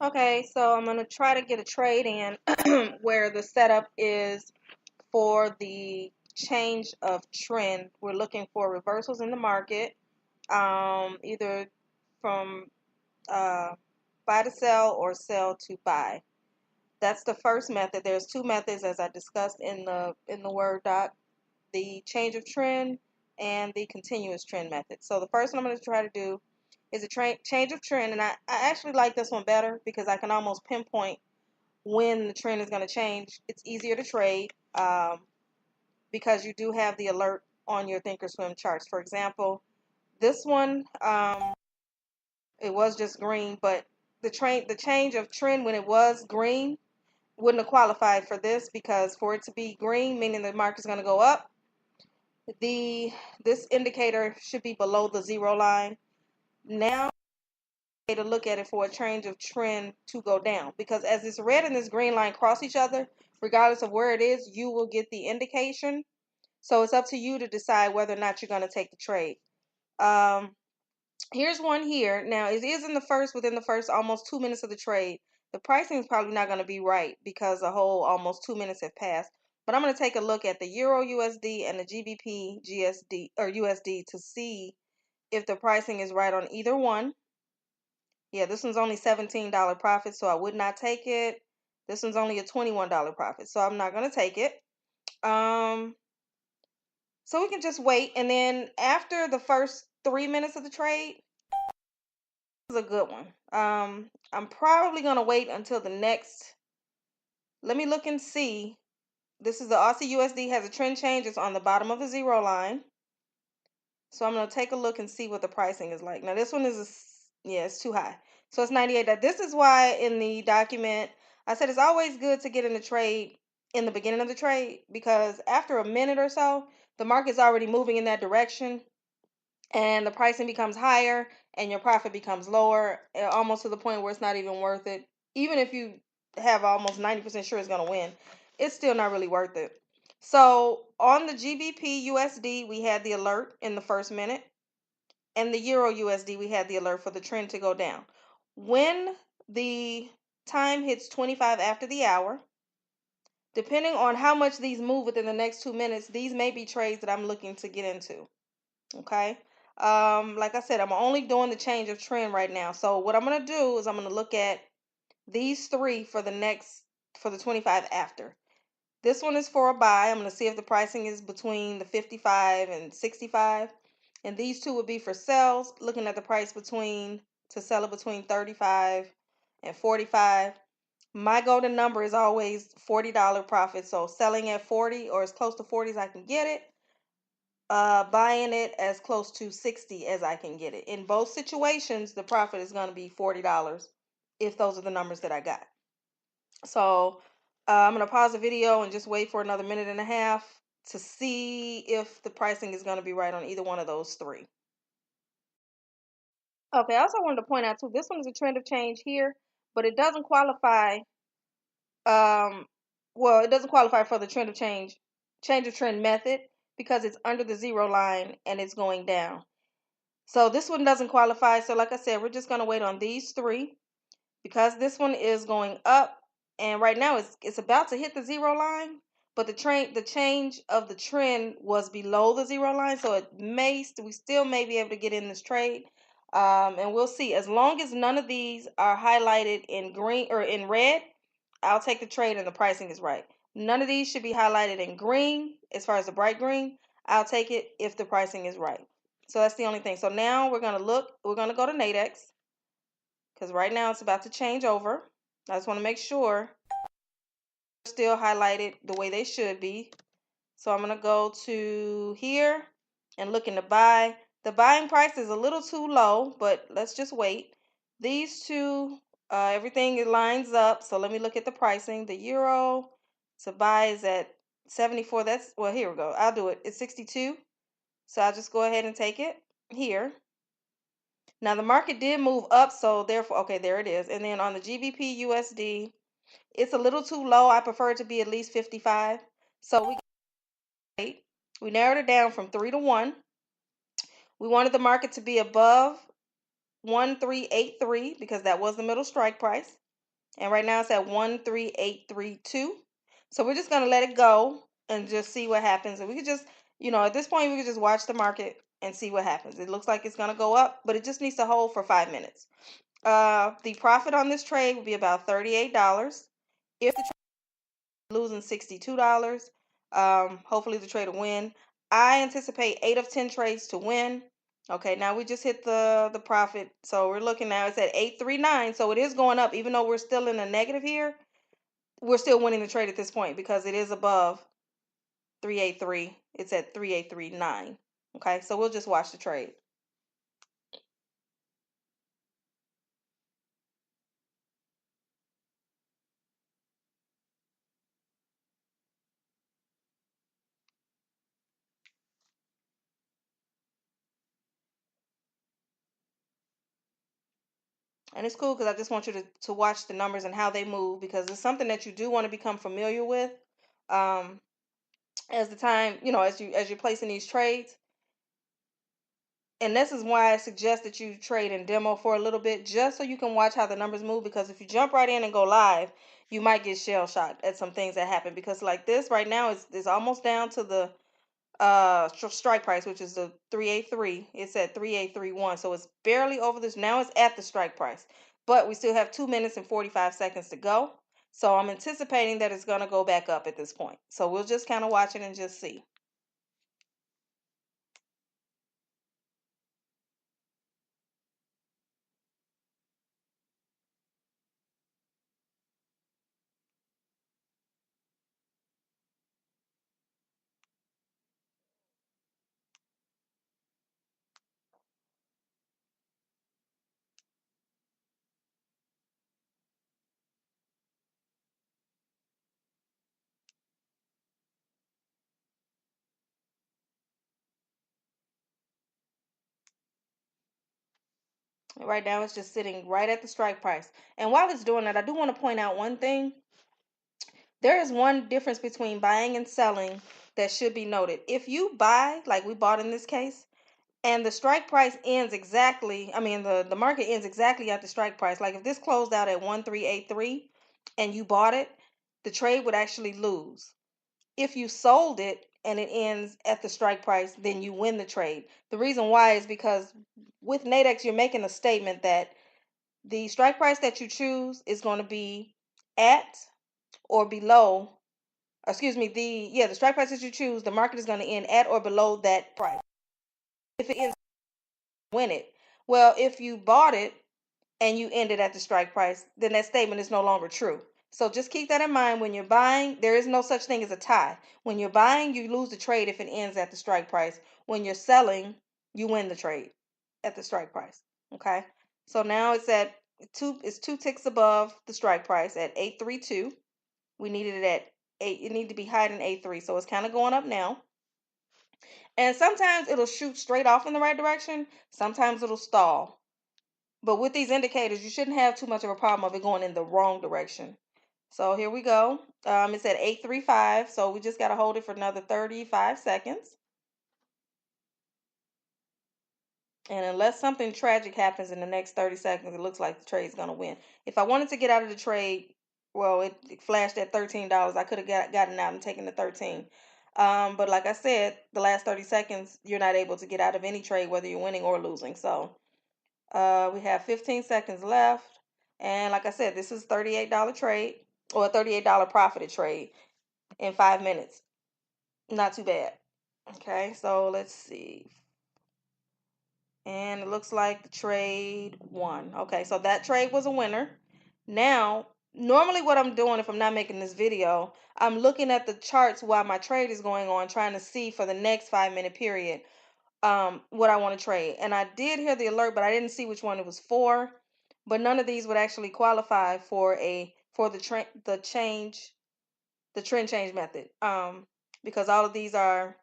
Okay, so I'm going to try to get a trade in where the setup is for the change of trend. We're looking for reversals in the market, either from buy to sell or sell to buy. That's the first method. There's two methods as I discussed in the Word doc, the change of trend and the continuous trend method. So the first one I'm going to try to do is a change of trend, and I actually like this one better because I can almost pinpoint when the trend is going to change. It's easier to trade because you do have the alert on your Thinkorswim charts. For example, this one, it was just green, but the change of trend when it was green wouldn't have qualified for this because for it to be green, meaning the market's going to go up, this indicator should be below the zero line. Now to look at it for a change of trend to go down, because as this red and this green line cross each other, regardless of where it is, you will get the indication. So it's up to you to decide whether or not you're going to take the trade. Um, Here's one here. Now it is within the first almost 2 minutes of the trade. The pricing is probably not going to be right because the whole almost 2 minutes have passed. But I'm going to take a look at the Euro USD and the GBP GSD or USD to see if the pricing is right on either one. Yeah, this one's only $17 profit, so I would not take it. This one's only a $21 profit, so I'm not going to take it. Um, so we can just wait, and then after the first 3 minutes of the trade, this is a good one. I'm probably going to wait until the next. Let me look and see. This is the Aussie USD has a trend change. It's on the bottom of the zero line. So I'm going to take a look and see what the pricing is like. Now this one yeah, it's too high. So it's 98. This is why in the document I said it's always good to get in the trade in the beginning of the trade, because after a minute or so, the market's already moving in that direction and the pricing becomes higher and your profit becomes lower, almost to the point where it's not even worth it. Even if you have almost 90% sure it's going to win, it's still not really worth it. So on the GBP USD, we had the alert in the first minute, and the Euro USD, we had the alert for the trend to go down. When the time hits 25 after the hour, depending on how much these move within the next 2 minutes, these may be trades that I'm looking to get into. Okay. Like I said, I'm only doing the change of trend right now. So what I'm going to do is I'm going to look at these three for the 25 after. This one is for a buy. I'm going to see if the pricing is between the 55 and 65. And these two would be for sales, looking at the price to sell it between 35 and 45. My golden number is always $40 profit. So selling at 40 or as close to 40 as I can get it. Buying it as close to 60 as I can get it. In both situations, the profit is going to be $40 if those are the numbers that I got. So I'm going to pause the video and just wait for another minute and a half to see if the pricing is going to be right on either one of those three. Okay, I also wanted to point out too, this one is a trend of change here, but it doesn't qualify. Um, well, it doesn't qualify for the change of trend method because it's under the zero line and it's going down. So this one doesn't qualify. So like I said, we're just going to wait on these three because this one is going up, and right now it's about to hit the zero line, but the change of the trend was below the zero line, so we still may be able to get in this trade. And we'll see. As long as none of these are highlighted in green or in red, I'll take the trade and the pricing is right. None of these should be highlighted in green, as far as the bright green. I'll take it if the pricing is right. So that's the only thing. So now we're going to go to Nadex because right now it's about to change over. I just want to make sure they're still highlighted the way they should be. So I'm going to go to here and look in the buy. The buying price is a little too low, but let's just wait. These two, everything lines up. So let me look at the pricing. The euro to buy is at 74. Well, here we go. I'll do it. It's 62. So I'll just go ahead and take it here. Now the market did move up, so therefore, okay, there it is. And then on the GBP USD, it's a little too low. I prefer it to be at least 55. So we narrowed it down from 3 to 1. We wanted the market to be above 1383 because that was the middle strike price. And right now it's at 13832. So we're just gonna let it go and just see what happens. And we could just, at this point we could just watch the market and see what happens. It looks like it's gonna go up, but it just needs to hold for 5 minutes. The profit on this trade will be about $38. If the trade is losing $62, hopefully the trade will win. I anticipate 8 of 10 trades to win. Okay, now we just hit the profit. So we're looking now, it's at 839. So it is going up, even though we're still in a negative here. We're still winning the trade at this point because it is above 383. It's at 3839. Okay, so we'll just watch the trade. And it's cool because I just want you to watch the numbers and how they move, because it's something that you do want to become familiar with as the time, as you're placing these trades. And this is why I suggest that you trade in demo for a little bit, just so you can watch how the numbers move, because if you jump right in and go live, you might get shell shocked at some things that happen, because like this right now is almost down to the strike price, which is the 383. It's at 3831, so it's barely over this. Now it's at the strike price, but we still have 2 minutes and 45 seconds to go. So I'm anticipating that it's going to go back up at this point, so we'll just kind of watch it and just see. Right now it's just sitting right at the strike price, and while it's doing that, I do want to point out one thing. There is one difference between buying and selling that should be noted. If you buy, like we bought in this case, and the strike price ends exactly, the market ends exactly at the strike price. Like if this closed out at 1383 and you bought it, the trade would actually lose. If you sold it and it ends at the strike price, then you win the trade. The reason why is because with Nadex, you're making a statement that the strike price that you choose is going to be at or below, excuse me, the strike price that you choose, the market is going to end at or below that price. If it ends, win it. Well, if you bought it and you ended at the strike price, then that statement is no longer true. So just keep that in mind. When you're buying, there is no such thing as a tie. When you're buying, you lose the trade if it ends at the strike price. When you're selling, you win the trade at the strike price. Okay. So now it's at two ticks above the strike price at 832. We needed it at 8. It needed to be higher than 83. So it's kind of going up now. And sometimes it'll shoot straight off in the right direction. Sometimes it'll stall. But with these indicators, you shouldn't have too much of a problem of it going in the wrong direction. So here we go. It's at 835. So we just got to hold it for another 35 seconds. And unless something tragic happens in the next 30 seconds, it looks like the trade's going to win. If I wanted to get out of the trade, well, it flashed at $13. I could have gotten out and taken the 13. But like I said, the last 30 seconds, you're not able to get out of any trade, whether you're winning or losing. So we have 15 seconds left. And like I said, this is $38 trade, or a $38 profited trade in 5 minutes. Not too bad. Okay, so let's see. And it looks like the trade won. Okay, so that trade was a winner. Now, normally what I'm doing if I'm not making this video, I'm looking at the charts while my trade is going on, trying to see for the next 5 minute period what I want to trade. And I did hear the alert, but I didn't see which one it was for. But none of these would actually qualify for the trend change method. Because all of these are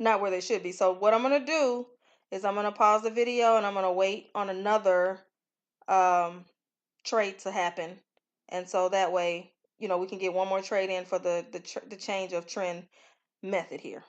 not where they should be. So what I'm going to do is I'm going to pause the video and I'm going to wait on another trade to happen. And so that way, we can get one more trade in for the change of trend method here.